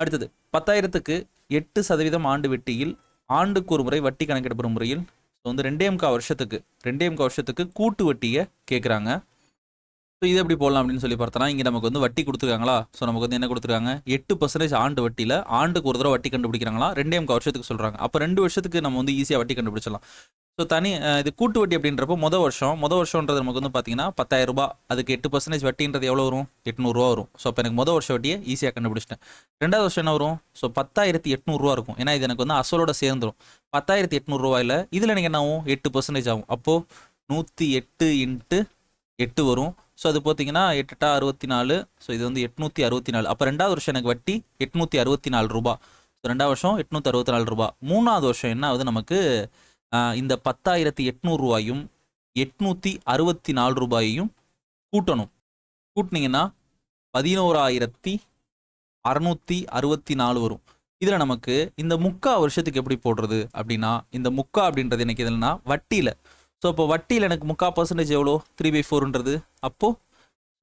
அடுத்தது 10,000க்கு 8% ஆண்டு வட்டியில் ஆண்டுக்கு ஒரு முறை வட்டி கணக்கிடப்படும் முறையில் ஸோ வந்து 2.25 வருஷத்துக்கு கூட்டு வட்டியை கேட்குறாங்க. ஸோ இது எப்படி போடலாம் அப்படின்னு சொல்லி பார்த்தோன்னா இங்கே நமக்கு வந்து வட்டி கொடுத்துருக்காங்களா. ஸோ நமக்கு வந்து என்ன கொடுத்துருக்காங்க 8% ஆண்டு வட்டியில் ஆண்டுக்கு ஒரு தடவை வட்டி கண்டுபிடிக்கிறாங்களா, 2.25 வருஷத்துக்கு சொல்கிறாங்க. அப்போ 2 வருஷத்துக்கு நம்ம வந்து ஈஸியாக வட்டி கண்டுபிடிச்சலாம். ஸோ இது கூட்டு வட்டி அப்படின்றப்போ மொதல் வருஷன்றது நமக்கு வந்து பார்த்தீங்கன்னா 10,000 ரூபாய், அதுக்கு 8% வட்டின்றது எவ்வளோ வரும், 800 ரூபா வரும். ஸோ அப்போ எனக்கு மொதல் வருஷம் வட்டியை ஈஸியாக கண்டுபிடிச்சிட்டேன். ரெண்டாவது வருஷம் என்ன வரும், ஸோ 10,800 ரூபா இருக்கும். ஏன்னா இது எனக்கு வந்து அசலோட சேர்ந்துடும். 10,800 ரூபாயில் இதில் எனக்கு என்ன ஆகும் 8% ஆகும். அப்போது 108 இன்ட்டு 8 வரும். ஸோ அது பார்த்தீங்கன்னா 8 64. ஸோ இது வந்து 864. அப்போ ரெண்டாவது வருஷம் எனக்கு வட்டி 864 ரூபா. ஸோ ரெண்டாவது வருஷம் 864 ரூபா. மூணாவது வருஷம் என்ன ஆகுது நமக்கு இந்த 10,800 ரூபாயும் 864 ரூபாயையும் கூட்டணும். கூட்டினீங்கன்னா 11,664 வரும். இதில் நமக்கு இந்த 3/4 வருஷத்துக்கு எப்படி போடுறது அப்படின்னா இந்த 3/4 அப்படின்றது எனக்கு எதுனா வட்டியில். ஸோ இப்போ வட்டியில் எனக்கு 3/4% எவ்வளோ 3/4ன்றது. அப்போது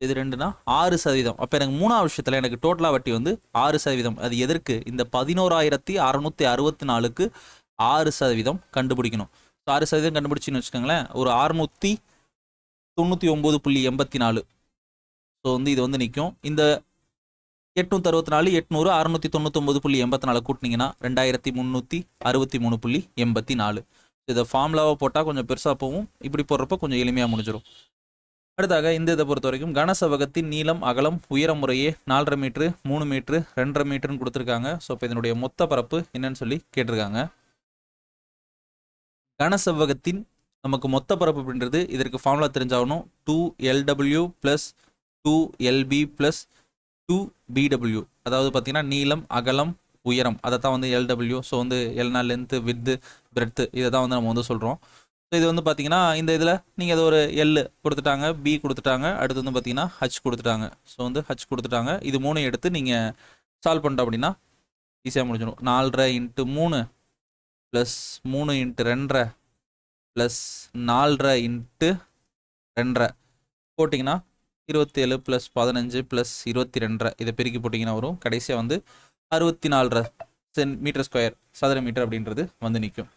இது 2னா 6%. அப்போ எனக்கு 3ஆவது வருஷத்தில் எனக்கு டோட்டலாக வட்டி வந்து 6%. அது எதற்கு இந்த 11,664க்கு 6% கண்டுபிடிக்கணும். ஸோ 6% கண்டுபிடிச்சின்னு வச்சுக்கோங்களேன் ஒரு 699.84. ஸோ வந்து இது வந்து நிற்கும். இந்த 864 800 699.84 கூட்டினீங்கன்னா 2,363.84. இதை ஃபார்முலாவை போட்டால் கொஞ்சம் பெருசாக போகும், இப்படி போடுறப்போ கொஞ்சம் எளிமையாக முடிஞ்சிடும். அடுத்தாக இந்த இதை பொறுத்த வரைக்கும் கனசெவ்வகத்தின் நீளம் அகலம் உயரம் முறையே 4.5 மீட்ரு 3 மீட்ரு 2.5 மீட்டருன்னு கொடுத்துருக்காங்க. ஸோ இப்போ இதனுடைய மொத்த பரப்பு என்னன்னு சொல்லி கேட்டிருக்காங்க. கனசெவ்வகத்தின் நமக்கு மொத்த பரப்பு அப்படின்றது இதற்கு ஃபார்முலா தெரிஞ்சாகணும். 2LW + 2LB + 2BW. அதாவது பார்த்தீங்கன்னா நீளம் அகலம் உயரம் அதை தான் வந்து LW. ஸோ வந்து எல்னா லென்த்து வித்து பிரெத்து இதை தான் வந்து நம்ம வந்து சொல்கிறோம். ஸோ இது வந்து பார்த்தீங்கன்னா இந்த இதில் நீங்கள் அது ஒரு L கொடுத்துட்டாங்க, B கொடுத்துட்டாங்க, அடுத்து வந்து பார்த்தீங்கன்னா H கொடுத்துட்டாங்க. ஸோ வந்து H கொடுத்துட்டாங்க. இது 3 எடுத்து நீங்கள் சால்வ் பண்ணிட்டோம் அப்படின்னா ஈஸியாக முடிஞ்சிடும். 4.5 × 3 + 3 × 2.5 + 4.5 × 2.5 போட்டிங்கன்னா 27 + 15 + 22 இதை பெருக்கி போட்டிங்கன்னா வரும். கடைசியாக வந்து 64 மீட்டர் ஸ்கொயர் சதுர மீட்டர் அப்படின்றது வந்து நிற்கும்.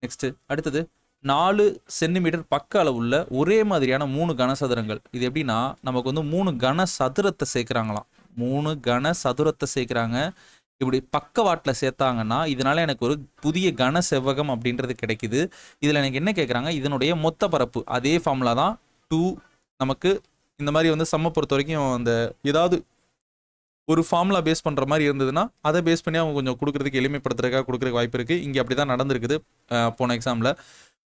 நெக்ஸ்ட்டு அடுத்தது 4 சென்டிமீட்டர் பக்க அளவுள்ள ஒரே மாதிரியான 3 கனசதுரங்கள். இது எப்படின்னா நமக்கு வந்து 3 கனசதுரத்தை சேர்க்குறாங்களாம். 3 கனசதுரத்தை சேர்க்குறாங்க. இப்படி பக்கவாட்டில் சேர்த்தாங்கன்னா இதனால் எனக்கு ஒரு புதிய கன செவ்வகம் அப்படின்றது கிடைக்குது. இதில் எனக்கு என்ன கேட்குறாங்க இதனுடைய மொத்த பரப்பு. அதே ஃபார்முலா தான் 2. நமக்கு இந்த மாதிரி வந்து சம்மை பொறுத்த வரைக்கும் அந்த ஏதாவது ஒரு ஃபார்முலா பேஸ் பண்ணுற மாதிரி இருந்ததுன்னா அதை பேஸ் பண்ணி அவங்க கொஞ்சம் கொடுக்குறதுக்கு எளிமைப்படுத்துறதுக்காக கொடுக்குறதுக்கு வாய்ப்பு இருக்குது. இங்கே அப்படி தான் நடந்திருக்குது போன எக்ஸாமில்.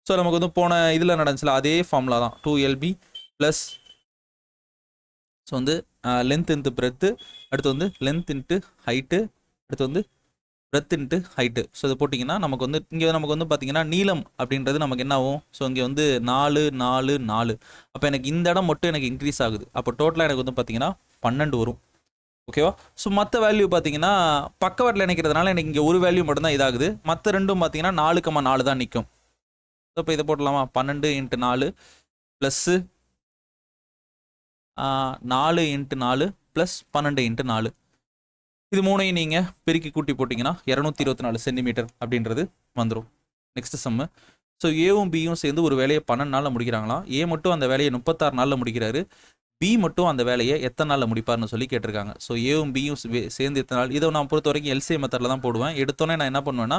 ஸோ நமக்கு வந்து போன இதில் நடந்துச்சுல அதே ஃபார்முலா தான் 2LB + ஸோ வந்து லென்த் இன்ட்டு பிரெத்து, அடுத்து வந்து லென்த் இன்ட்டு ஹைட்டு, அடுத்து வந்து பிரெத் இன்ட்டு ஹைட்டு. ஸோ இது போட்டிங்கன்னா நமக்கு வந்து இங்கே நமக்கு வந்து பார்த்தீங்கன்னா நீளம் அப்படின்றது நமக்கு என்ன ஆகும்? ஸோ இங்கே வந்து 4 4 4. அப்போ எனக்கு இந்த இடம் மட்டும் எனக்கு இன்க்ரீஸ் ஆகுது. அப்போ டோட்டலாக எனக்கு வந்து பார்த்தீங்கன்னா 12 வரும். ஓகேவா? ஸோ மற்ற வேல்யூ பார்த்தீங்கன்னா பக்கவாட்டில் இணைக்கிறதுனால எனக்கு இங்கே ஒரு வேல்யூ மட்டும்தான் இதாகுது. மற்ற ரெண்டும் பார்த்தீங்கன்னா 4,4 தான் நிற்கும். இப்போ இதை போடலாமா? 12 × 4 ப்ளஸ்ஸு 4 × 4 ப்ளஸ் 12 × 4. இது மூணையும் நீங்கள் பெருக்கி கூட்டி போட்டிங்கன்னா 224 சென்டிமீட்டர் அப்படின்றது வந்துடும். Next sum. ஸோ ஏவும் பியும் சேர்ந்து ஒரு வேலையை 12 நாளில் முடிக்கிறாங்களாம். ஏ மட்டும் அந்த வேலையை 36 நாளில் முடிக்கிறாரு. பி மட்டும் அந்த வேலையை எத்தனை நாளில் முடிப்பார்னு சொல்லி கேட்டிருக்காங்க. ஸோ ஏவும் பியும் சேர்ந்து எத்தனை நாள், இதை நான் பொறுத்த வரைக்கும் எல்சிஎம் மெத்தடில் தான் போடுவேன். எடுத்தோன்னே நான் என்ன பண்ணுவேன்னா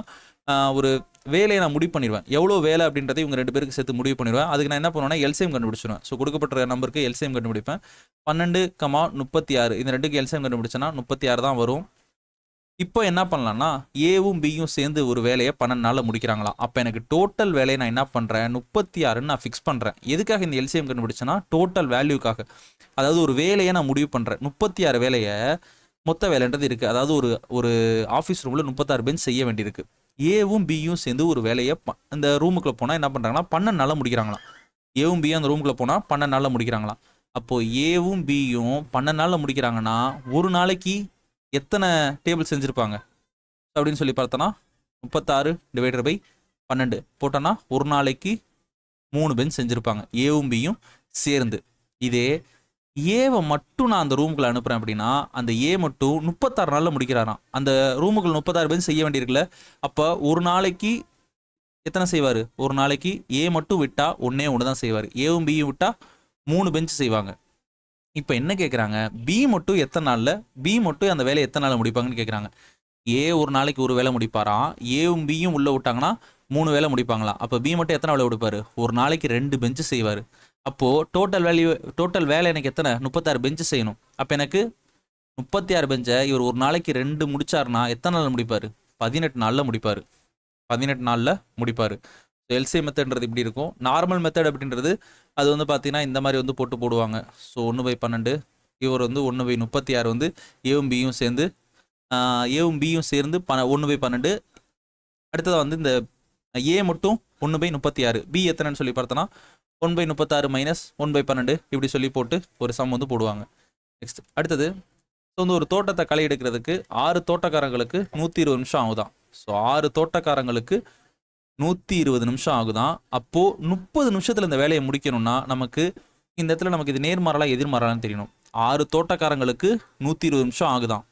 ஒரு வேலையை நான் முடிவு பண்ணிடுவேன். எவ்வளோ வேலை அப்படின்றதை இவங்க 2 பேருக்கு சேர்த்து முடிவு பண்ணிடுவேன். அதுக்கு நான் என்ன பண்ணுவேன்னா எல்சிஎம் கண்டுபிடிச்சிடுவேன். ஸோ கொடுக்கப்பட்ட நம்பருக்கு எல்சிஎம் கண்டுபிடிப்பேன். 12, 36 இந்த ரெண்டுக்கு எல்சிஎம் கண்டுபிடிச்சேன்னா 36 தான் வரும். இப்போ என்ன பண்ணலாம்னா ஏவும் பியும் சேர்ந்து ஒரு வேலையை 12 நாளில் முடிக்கிறாங்களாம். அப்போ எனக்கு டோட்டல் வேலையை நான் என்ன பண்ணுறேன் 36ன்னு நான் ஃபிக்ஸ் பண்ணுறேன். எதுக்காக இந்த எல்சிஎம் கண்டுபிடிச்சேன்னா டோட்டல் வேல்யூக்காக. அதாவது ஒரு வேலையை நான் முடிவு பண்ணுறேன். 36 வேலையை மொத்த வேலைன்றது இருக்குது. அதாவது ஒரு ஆஃபீஸ் ரூமில் 36 பெஞ்ச் செய்ய வேண்டியிருக்கு. ஏவும் பியும் சேர்ந்து ஒரு வேலையை இந்த ரூமுக்குள்ளே போனால் என்ன பண்ணுறாங்கன்னா 12 நாளில் முடிக்கிறாங்களாம். ஏவும் பியும் அந்த ரூமுக்குள்ளே போனால் 12 நாளில் முடிக்கிறாங்களாம். அப்போது ஏவும் பியும் 12 நாளில் முடிக்கிறாங்கன்னா ஒரு நாளைக்கு எத்தனை டேபிள் செஞ்சுருப்பாங்க அப்படின்னு சொல்லி பார்த்தோன்னா 36 / 12 போட்டோன்னா ஒரு நாளைக்கு 3 பெஞ்ச் செஞ்சுருப்பாங்க ஏவும் பியும் சேர்ந்து. இதே ஏவை மட்டும் நான் அந்த ரூமுக்குள்ள அனுப்புகிறேன் அப்படின்னா அந்த ஏ மட்டும் 36 நாளில் முடிக்கிறாராம். அந்த ரூமுக்குள்ள 36 பெஞ்ச் செய்ய வேண்டியிருக்குல்ல. அப்போ ஒரு நாளைக்கு எத்தனை செய்வார்? ஒரு நாளைக்கு ஏ மட்டும் விட்டால் ஒன்று தான் செய்வார். ஏவும் பியும் விட்டால் 3 பெஞ்ச் செய்வாங்க. இப்போ என்ன கேட்குறாங்க, பி மட்டும் எத்தனை நாளில், பி மட்டும் அந்த வேலையை எத்தனை நாளில் முடிப்பாங்கன்னு கேட்குறாங்க. ஏ ஒரு நாளைக்கு ஒரு வேலை முடிப்பாராம். ஏவும் பியும் உள்ளே விட்டாங்கன்னா 3 வேலை முடிப்பாங்களாம். அப்போ பி மட்டும் எத்தனை வேலை முடிப்பார்? ஒரு நாளைக்கு 2 பெஞ்சு செய்வார். அப்போது டோட்டல் வேலை எனக்கு எத்தனை? 36 பெஞ்சு செய்யணும். அப்போ எனக்கு 36 பெஞ்சை இவர் ஒரு நாளைக்கு 2 முடிச்சாருன்னா எத்தனை நாளில் முடிப்பார்? 18 நாளில் முடிப்பார். 18 நாளில் முடிப்பார். எல்சிஎம் மெத்தட்ன்றது இப்படி இருக்கும். நார்மல் மெத்தட் அப்படின்றது அது வந்து பார்த்தீங்கன்னா இந்த மாதிரி வந்து போடுவாங்க. ஸோ 1/12 இவர் வந்து 1/36 வந்து ஏவும் பியும் சேர்ந்து 1/12. அடுத்ததாக வந்து இந்த ஏ மட்டும் 1/36, பி எத்தனைன்னு சொல்லி பார்த்தோன்னா 1/36 மைனஸ் 1/12 இப்படி சொல்லி போட்டு ஒரு சம் வந்து போடுவாங்க. நெக்ஸ்ட் அடுத்தது ஸோ வந்து ஒரு தோட்டத்தை களை எடுக்கிறதுக்கு 6 தோட்டக்காரங்களுக்கு 120 நிமிஷம் ஆகுதான். ஸோ 6 தோட்டக்காரங்களுக்கு 120 நிமிஷம் ஆகுதான். அப்போது 30 நிமிஷத்தில் இந்த வேலையை முடிக்கணும்னா நமக்கு இந்த இடத்துல நமக்கு இது நேர்மாறலாம் எதிர்மாறலான்னு தெரியணும். 6 தோட்டக்காரங்களுக்கு 120 நிமிஷம் ஆகுதான்.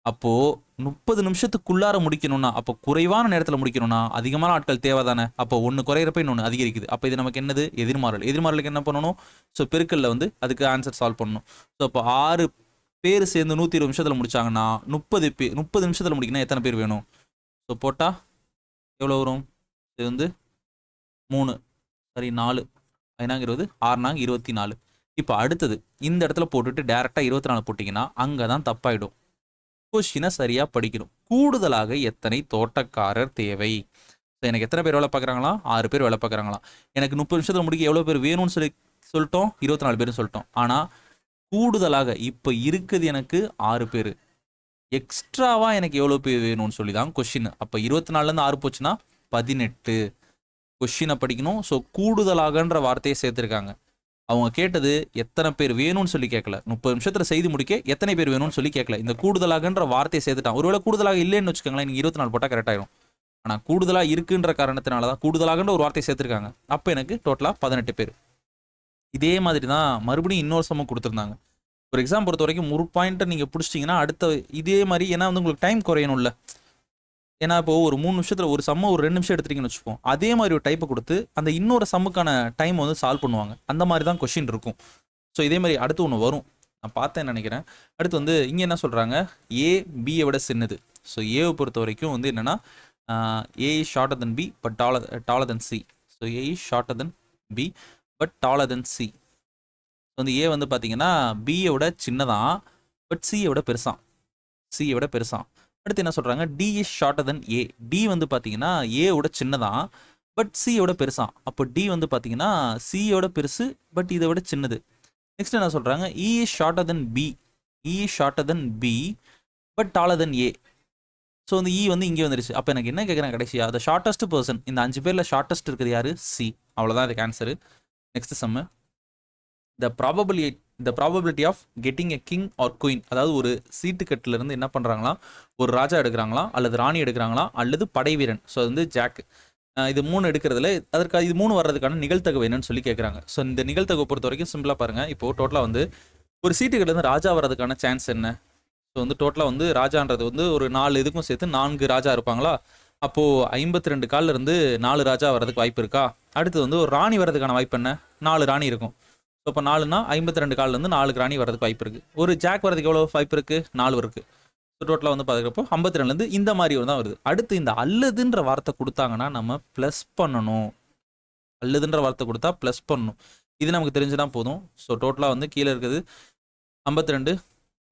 அப்போது 30 நிமிஷத்துக்குள்ளார முடிக்கணும்னா, அப்போ குறைவான நேரத்தில் முடிக்கணும்னா அதிகமான ஆட்கள் தேவை தானே. அப்போ ஒன்று குறையிறப்ப இன்னொன்று அதிகரிக்குது. அப்போ இது நமக்கு என்னது? எதிர்மாறல். எதிர்மாறலுக்கு என்ன பண்ணணும்? ஸோ பெருக்கல்ல வந்து அதுக்கு ஆன்சர் சால்வ் பண்ணணும். ஸோ அப்போ 6 பேர் சேர்ந்து 120 நிமிஷத்தில் முடிச்சாங்கன்னா 30 நிமிஷத்தில் முடிக்கணும். எத்தனை பேர் வேணும்? ஸோ போட்டால் எவ்வளோ வரும்? இது வந்து 3 சரி 4 5 6 24. இப்போ அடுத்தது இந்த இடத்துல போட்டுட்டு டேரெக்டாக 24 போட்டிங்கன்னா அங்கே தான் தப்பாயிடும். கொஸ்டினை சரியாக படிக்கணும். கூடுதலாக எத்தனை தோட்டக்காரர் தேவை? எனக்கு எத்தனை பேர் வேலை பார்க்குறாங்களா? 6 பேர் வேலை பார்க்குறாங்களா? எனக்கு 30 நிமிஷத்தில் முடிக்க எவ்வளோ பேர் வேணும்னு சொல்லிட்டோம்? 24 பேர்னு சொல்லிட்டோம். ஆனால் கூடுதலாக இப்போ இருக்குது எனக்கு 6 பேர். எக்ஸ்ட்ராவாக எனக்கு எவ்வளோ பேர் வேணும்னு சொல்லி தான் கொஸ்டின். அப்போ 24லேருந்து 6 போச்சுன்னா 18. கொஸ்டினை படிக்கணும். ஸோ கூடுதலாகன்ற வார்த்தையை சேர்த்துருக்காங்க. அவங்க கேட்டது எத்தனை பேர் வேணும்னு சொல்லி கேட்கல. 30 நிமிஷத்தில் செய்து முடிக்க எத்தனை பேர் வேணும்னு சொல்லி கேட்கல. இந்த கூடுதலாகன்ற வார்த்தையை சேர்த்துட்டான். ஒருவேளை கூடுதலாக இல்லைன்னு வச்சுக்கோங்களேன், நீங்கள் 24 போட்டால் கரெக்டாயிடும். ஆனால் கூடுதலாக இருக்குன்ற காரணத்தினால தான் கூடுதலாகன்ற ஒரு வார்த்தையை சேர்த்துருக்காங்க. அப்போ எனக்கு டோட்டலாக 18 பேர். இதே மாதிரி தான் மறுபடியும் இன்னொரு சமம் கொடுத்துருந்தாங்க. ஒரு எக்ஸாம் பொறுத்த வரைக்கும் ஒரு பாயிண்ட்டை நீங்கள் பிடிச்சிட்டிங்கன்னா அடுத்த இதே மாதிரி, ஏன்னா வந்து உங்களுக்கு டைம் குறையணும்ல. ஏன்னா இப்போ ஒரு 3 நிமிஷத்தில் ஒரு சம்ம ஒரு 2 நிமிஷம் எடுத்துட்டீங்கன்னு வச்சுப்போம். அதே மாதிரி ஒரு டைப்பை கொடுத்து அந்த இன்னொரு சம்முக்கான டைம் வந்து சால்வ் பண்ணுவாங்க. அந்த மாதிரி தான் கொஷின் இருக்கும். ஸோ இதே மாதிரி அடுத்து ஒன்று வரும், நான் பார்த்தேன்னு நினைக்கிறேன். அடுத்து வந்து இங்கே என்ன சொல்கிறாங்க, ஏ பியை விட சின்னது. ஸோ ஏவை பொறுத்த வரைக்கும் வந்து என்னென்னா A is shorter than B but taller than C. So A is shorter than B but taller than C. வந்து ஏ வந்து பார்த்தீங்கன்னா பியை விட சின்னதான் பட் சியை விட பெருசான். அடுத்து என்ன சொல்கிறாங்க, D is shorter than A. D வந்து பார்த்தீங்கன்னா ஏவோட சின்னதான் பட் சியோட பெருசான். அப்போ டி வந்து பார்த்தீங்கன்னா சியோட பெருசு பட் இதை விட சின்னது. நெக்ஸ்ட் என்ன சொல்கிறாங்க, E is shorter than B. E is shorter than B but taller than A. So வந்து இ வந்து இங்கே வந்துருச்சு. அப்போ எனக்கு என்ன கேட்குறேன் கடைசியாக, த ஷார்ட்டஸ்ட் பர்சன், இந்த 5 பேரில் ஷார்ட்டஸ்ட் இருக்குது யார்? சி. அவ்வளோதான் இதுக்கு answer. Next sum, the probability of getting a king or queen, அதாவது ஒரு சீட்டுக்கட்டிலிருந்து என்ன பண்ணுறாங்களா, ஒரு ராஜா எடுக்கிறாங்களா, அல்லது ராணி எடுக்கிறாங்களா, அல்லது படை வீரன். ஸோ வந்து ஜாக், இது 3 எடுக்கிறதுல அதற்காக இது 3 வர்றதுக்கான நிகழ்த்தகவு என்னன்னு சொல்லி கேட்குறாங்க. ஸோ இந்த நிகழ்த்தகவை பொறுத்த வரைக்கும் சிம்பிளாக பாருங்கள். இப்போது டோட்டலாக வந்து ஒரு சீட்டுக்கட்டிலேருந்து ராஜா வர்றதுக்கான சான்ஸ் என்ன? ஸோ வந்து டோட்டலாக வந்து ராஜான்றது வந்து ஒரு 4 இதுக்கும் சேர்த்து 4 ராஜா இருப்பாங்களா, அப்போது 52 காலில் இருந்து 4 ராஜா வர்றதுக்கு வாய்ப்பு இருக்கா? அடுத்து வந்து ஒரு ராணி வர்றதுக்கான வாய்ப்பு என்ன? 4 ராணி இருக்கும். ஸோ இப்போ 4னா 52 காலிலேருந்து 4 ராணி வரதுக்கு வாய்ப்பு இருக்குது. ஒரு ஜாக் வரதுக்கு எவ்வளோ வாய்ப்பு இருக்குது? 4 இருக்குது. ஸோ டோட்டலாக வந்து பார்க்குறப்போ 52லேருந்து இந்த மாதிரி தான் வருது. அடுத்து இந்த அல்லதுன்ற வார்த்தை கொடுத்தாங்கன்னா நம்ம ப்ளஸ் பண்ணணும். அல்லதுன்ற வார்த்தை கொடுத்தா ப்ளஸ் பண்ணணும். இது நமக்கு தெரிஞ்சுதான் போதும். ஸோ டோட்டலாக வந்து கீழே இருக்குது 52,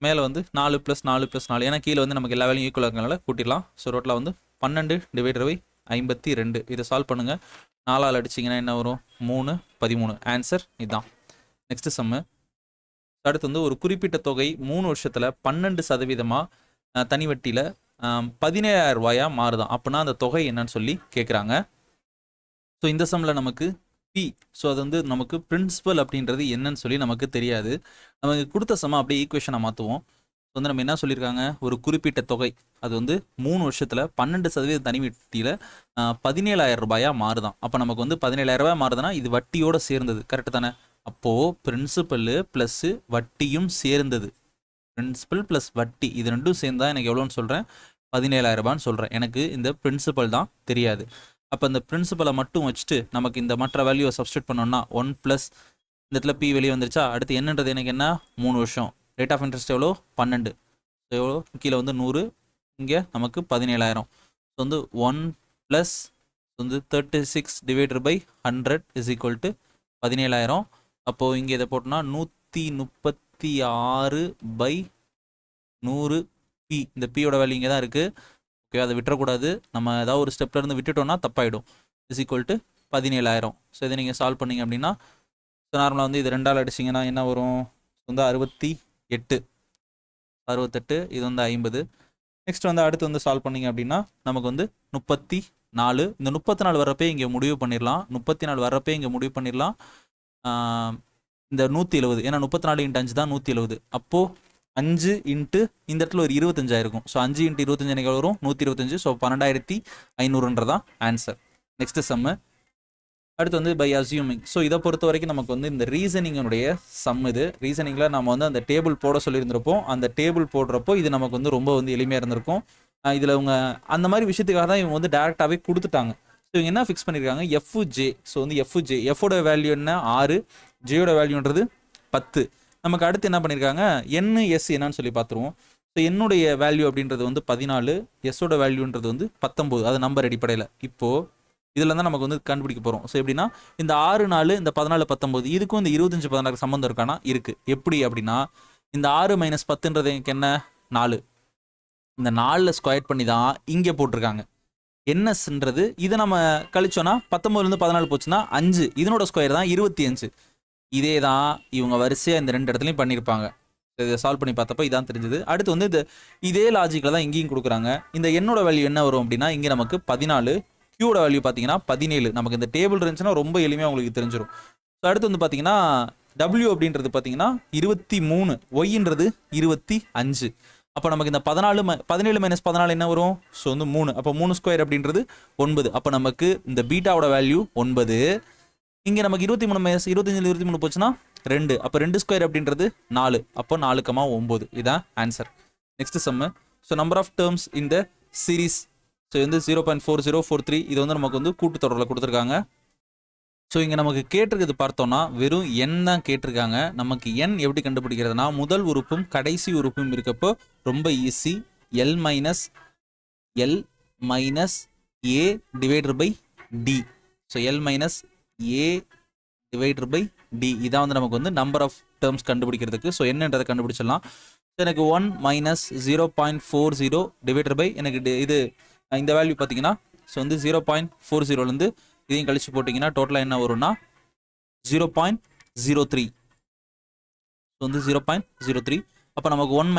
மேலே வந்து 4 + 4 + 4, ஏன்னா கீழே வந்து நமக்கு எல்லா வேலையும் ஈக்குவலாக இருக்கனால கூட்டிடலாம். ஸோ டோட்டலாக வந்து 12 ÷ 52. இதை சால்வ் பண்ணுங்கள். 4ஆல் அடிச்சிங்கன்னா என்ன வரும்? 3, 13. ஆன்சர் இதுதான். நெக்ஸ்ட் சம்மு, அடுத்து வந்து ஒரு குறிப்பிட்ட தொகை 3 வருஷத்தில் 12% தனி வட்டியில் 17,000 ரூபாயாக மாறுதான். அப்படின்னா அந்த தொகை என்னன்னு சொல்லி கேட்குறாங்க. ஸோ இந்த சம்மில் நமக்கு பி, ஸோ அது வந்து நமக்கு பிரின்சிபல் அப்படின்றது என்னன்னு சொல்லி நமக்கு தெரியாது. நமக்கு கொடுத்த சமம் அப்படியே ஈக்குவேஷனாக மாற்றுவோம். ஸோ வந்து நம்ம என்ன சொல்லியிருக்காங்க, ஒரு குறிப்பிட்ட தொகை அது வந்து 3 வருஷத்தில் 12% தனி வட்டியில் 17,000 ரூபாயாக மாறுதான். அப்போ நமக்கு வந்து 17,000 ரூபாய் மாறுதுன்னா இது வட்டியோடு சேர்ந்தது, கரெக்டு தானே? அப்போது பிரின்சிபல் ப்ளஸ் வட்டியும் சேர்ந்தது. பிரின்சிபல் ப்ளஸ் வட்டி இது ரெண்டும் சேர்ந்தா எனக்கு எவ்வளோன்னு சொல்கிறேன்? 17,000 ரூபான்னு சொல்கிறேன். எனக்கு இந்த பிரின்சிபல் தான் தெரியாது. அப்போ இந்த பிரின்சிபலை மட்டும் வச்சுட்டு நமக்கு இந்த மற்ற வேல்யூவை சப்ஸ்டியூட் பண்ணோம்னா 1 + இந்த இடத்துல பி வெளியே வந்துருச்சா? அடுத்து என்னன்றது எனக்கு என்ன? 3 வருஷம். ரேட் ஆஃப் இன்ட்ரெஸ்ட் எவ்வளோ? 12. எவ்வளோ? கீழே வந்து 100, இங்கே நமக்கு 17,000. ஸோ வந்து 1 + வந்து 36 ÷ 100 = 17,000. அப்போது இங்கே இதை போட்டோம்னா 136/100 பி. இந்த பியோட வேல்யூ இங்கே தான் இருக்குது. ஓகே, அதை விட்டுறக்கூடாது. நம்ம ஏதாவது ஒரு ஸ்டெப்லேருந்து விட்டுட்டோம்னா தப்பாயிடும். = 17,000. ஸோ இதை நீங்கள் சால்வ் பண்ணிங்க அப்படின்னா, ஸோ நார்மலாக வந்து இது 2ஆல் அடிச்சிங்கன்னா என்ன வரும்? வந்து 68. இது வந்து 50. நெக்ஸ்ட் வந்து அடுத்து வந்து சால்வ் பண்ணிங்க அப்படின்னா நமக்கு வந்து 34. இந்த 34 வர்றப்பே இங்கே முடிவு பண்ணிடலாம். 34 வர்றப்பே இங்கே முடிவு பண்ணிடலாம். இந்த 170, ஏன்னா 34 × 5 தான் 170. அப்போது 5 இன்ட்டு இந்த இடத்துல ஒரு 25 ஆயிருக்கும். ஸோ 5 × 25 எனக்கு வரும் 125. So 12,500 answer. நெக்ஸ்ட் சம்மு, அடுத்து வந்து பை அசியூமிங். ஸோ இதை பொறுத்த வரைக்கும் நமக்கு வந்து இந்த ரீசனிங்கனுடைய சம் இது. ரீசனிங்கில் நம்ம வந்து அந்த டேபிள் போட சொல்லியிருந்திருப்போம். அந்த டேபிள் போடுறப்போ இது நமக்கு வந்து ரொம்ப வந்து எளிமையாக இருந்திருக்கும். இதில் இவங்க அந்த மாதிரி விஷயத்துக்காக தான் இவங்க வந்து டேரெக்டாகவே கொடுத்துட்டாங்க. ஸோ இவங்க என்ன ஃபிக்ஸ் பண்ணியிருக்காங்க? எஃப்ஜே. ஸோ வந்து எஃப்ஜே, எஃபோட வேல்யூ என்ன? 6, ஜேயோட வேல்யூன்றது 10. நமக்கு அடுத்து என்ன பண்ணியிருக்காங்க? எஸ் என்னன்னு சொல்லி பார்த்துருவோம். ஸோ என்னுடைய வேல்யூ அப்படின்றது வந்து 14, எஸ்ஸோட வேல்யூன்றது வந்து 19. அது நம்பர் அடிப்படையில். இப்போது இதில் தான் நமக்கு வந்து கண்டுபிடிக்க போகிறோம். ஸோ எப்படின்னா இந்த 6, 4, இந்த 14, 19 இதுக்கும் இந்த 25, 16 சம்மந்தம் இருக்கானா? இருக்குது. எப்படி அப்படின்னா இந்த 6 - 10ன்றது எனக்கு என்ன? 4. இந்த 4 ஸ்கொயர் பண்ணி தான் இங்கே போட்டிருக்காங்க. என்எஸ்ன்றது இதை நம்ம கழிச்சோன்னா 19லேருந்து 14 போச்சுன்னா 5. இதனோட ஸ்கொயர் தான் 25. இதே தான் இவங்க வரிசையாக இந்த 2 இடத்துலையும் பண்ணியிருப்பாங்க. இதை சால்வ் பண்ணி பார்த்தப்போ இதான் தெரிஞ்சது. அடுத்து வந்து இதே லாஜிக்கில் தான் இங்கேயும் கொடுக்குறாங்க. இந்த என்னோட வேல்யூ என்ன வரும் அப்படின்னா இங்கே நமக்கு 14, கியூட வேல்யூ பார்த்தீங்கன்னா 17. நமக்கு இந்த டேபிள் இருந்துச்சுன்னா ரொம்ப எளிமையாக உங்களுக்கு தெரிஞ்சிடும். ஸோ அடுத்து வந்து பார்த்தீங்கன்னா டபிள்யூ அப்படின்றது பார்த்தீங்கன்னா 23, ஒய்ன்றது 25. அப்போ நமக்கு இந்த 17 - 14 என்ன வரும்? ஸோ வந்து 3. அப்போ 3 ஸ்கொயர் அப்படின்றது 9. அப்போ நமக்கு இந்த பீட்டாவோட வேல்யூ 9. இங்கே நமக்கு 23 - 25 23 போச்சுன்னா 2. அப்போ 2 ஸ்கொயர் அப்படின்றது 4. அப்போ 4,9. இதான் answer. Next sum, so number of terms இந்த சீரீஸ். ஸோ வந்து 0.4043. இது வந்து நமக்கு வந்து கூட்டுத்தொடரில் கொடுத்துருக்காங்க. ஸோ இங்கே நமக்கு கேட்டிருக்கிறது பார்த்தோன்னா வெறும் எண் தான் கேட்டிருக்காங்க. நமக்கு எண் எப்படி கண்டுபிடிக்கிறதுனா முதல் உறுப்பும் கடைசி உறுப்பும் இருக்கப்போ ரொம்ப ஈஸி. எல் மைனஸ் ஏ / டி. ஸோ எல் மைனஸ் ஏ / டி இதான் வந்து நமக்கு வந்து நம்பர் ஆஃப் டேர்ம்ஸ் கண்டுபிடிக்கிறதுக்கு. ஸோ என்னன்றதை கண்டுபிடிச்சிடலாம். ஸோ எனக்கு 1 - 0.40 / எனக்கு இது இந்த வேல்யூ பார்த்தீங்கன்னா ஸோ வந்து 0.40லேருந்து இதையும் கழிச்சு போட்டிங்கன்னா டோட்டலாக என்ன வரும்னா 0.03. ஸோ வந்து 0.03. அப்போ நமக்கு 1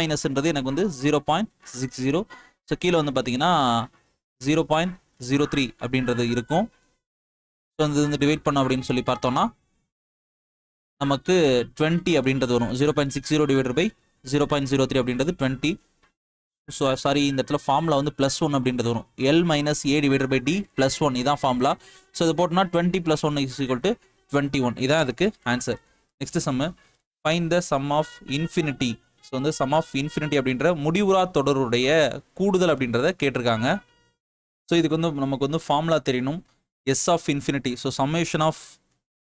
- எனக்கு வந்து 0.60. ஸோ கீழே வந்து பார்த்தீங்கன்னா 0.03 அப்படின்றது இருக்கும். ஸோ வந்து டிவைட் பண்ணோம் அப்படின்னு சொல்லி பார்த்தோம்னா நமக்கு 20 அப்படின்றது வரும். 0.60 டிவைடட் பை 0.03 அப்படின்றது 20. ஸோ சாரி, இந்த இடத்துல ஃபார்முலா வந்து +1 அப்படின்றது வரும். L minus A divided by D +1 இதான் ஃபார்முலா. ஸோ இது போட்டோம்னா 20 + 1 = 21. இதான் அதுக்கு answer. Next sum, find the sum of infinity. So வந்து சம் ஆஃப் இன்ஃபினிட்டி அப்படின்ற முடிவுறா தொடருடைய கூடுதல் அப்படின்றத கேட்டிருக்காங்க. ஸோ இதுக்கு வந்து நமக்கு வந்து ஃபார்முலா தெரியணும். S of infinity, so summation of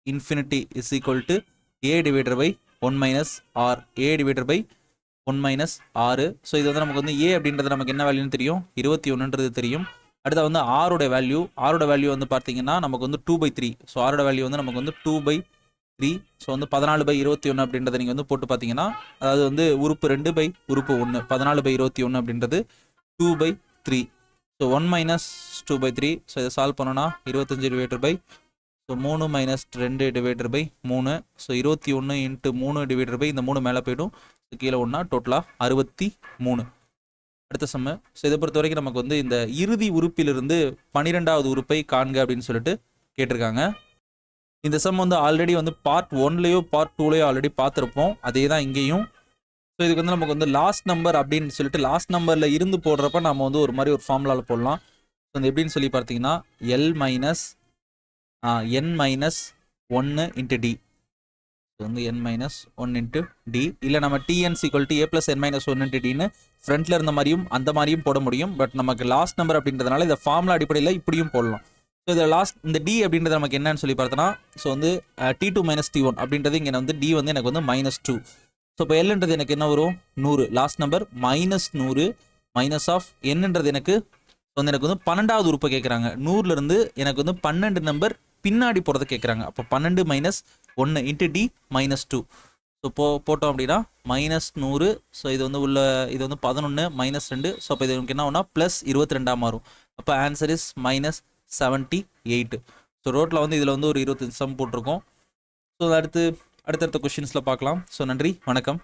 infinity is equal to A divided by 1 minus R, A divided by 1 minus 6. So இது வந்து நமக்கு வந்து A அப்படின்றது நமக்கு என்ன வேல்யூன்னு தெரியும், 21ன்றது தெரியும். அடுத்த வந்து ஆரோட வேல்யூ வந்து பார்த்தீங்கன்னா நமக்கு வந்து 2/3. ஸோ ஆரோட வேல்யூ வந்து நமக்கு வந்து 2/3. ஸோ வந்து 14/21 அப்படின்றத நீங்கள் வந்து போட்டு பார்த்தீங்கன்னா, அதாவது வந்து உறுப்பு 2 பை உறுப்பு 1, 14/21 அப்படின்றது 2/3. So 1 minus 2/3. ஸோ இதை சால்வ் பண்ணோன்னா 25 divided by, so 3 minus 2 divided by 3. So 21 × 3 divided by இந்த 3 மேலே போய்டும். கீழே ஒன்றா டோட்டலாக 63. அடுத்த சம்மு. ஸோ இதை பொறுத்த வரைக்கும் நமக்கு வந்து இந்த இறுதி உறுப்பிலிருந்து 12வது உறுப்பை காண்க அப்படின்னு சொல்லிட்டு கேட்டிருக்காங்க. இந்த சம் வந்து ஆல்ரெடி வந்து பார்ட் 1லேயோ பார்ட் 2லேயோ ஆல்ரெடி பார்த்துருப்போம். அதே தான் இங்கேயும். ஸோ இதுக்கு வந்து நமக்கு வந்து லாஸ்ட் நம்பர் அப்படின்னு சொல்லிட்டு லாஸ்ட் நம்பரில் இருந்து போடுறப்ப நம்ம வந்து ஒரு மாதிரி ஒரு ஃபார்முலாவில் போடலாம். ஸோ வந்து எப்படின்னு சொல்லி பார்த்தீங்கன்னா L minus n minus 1 × D. So வந்து n மைனஸ் 1 × D, இல்லை நம்ம Tn = A + n மைனஸ் 1 × Dன்னு ஃப்ரண்ட்டில் இருந்த மாதிரியும் அந்த மாதிரியும் போட முடியும். பட் நமக்கு லாஸ்ட் நம்பர் அப்படின்றதுனால இந்த ஃபார்முலா அடிப்படையில் இப்படியும் போடலாம். ஸோ இதில் இந்த D அப்படின்றது நமக்கு என்னன்னு சொல்லி பார்த்தோன்னா, ஸோ வந்து T2 மைனஸ் T1 அப்படின்றது இங்கே வந்து D வந்து எனக்கு வந்து -2. ஸோ இப்போ Lன்றது எனக்கு என்ன வரும், 100. லாஸ்ட் நம்பர் -100 மைனஸ் ஆஃப் Nன்றது எனக்கு வந்து எனக்கு வந்து 12வது உறுப்பை கேட்குறாங்க. 100லேருந்து எனக்கு வந்து 12 நம்பர் பின்னாடி போகிறத கேட்குறாங்க. அப்போ 12 மைனஸ் 1 × D -2. ஸோ போட்டோம் அப்படின்னா -100. ஸோ இது வந்து இது வந்து 11 -2. ஸோ அப்போ இது எனக்கு என்ன ஆகும்னா +22 மாறும். அப்போ ஆன்சர் இஸ் -78. ஸோ ரோட்டில் வந்து இதில் வந்து ஒரு 25 சம் போட்டிருக்கோம். ஸோ அடுத்தடுத்த கொஷின்ஸில் பார்க்கலாம். ஸோ நன்றி, வணக்கம்.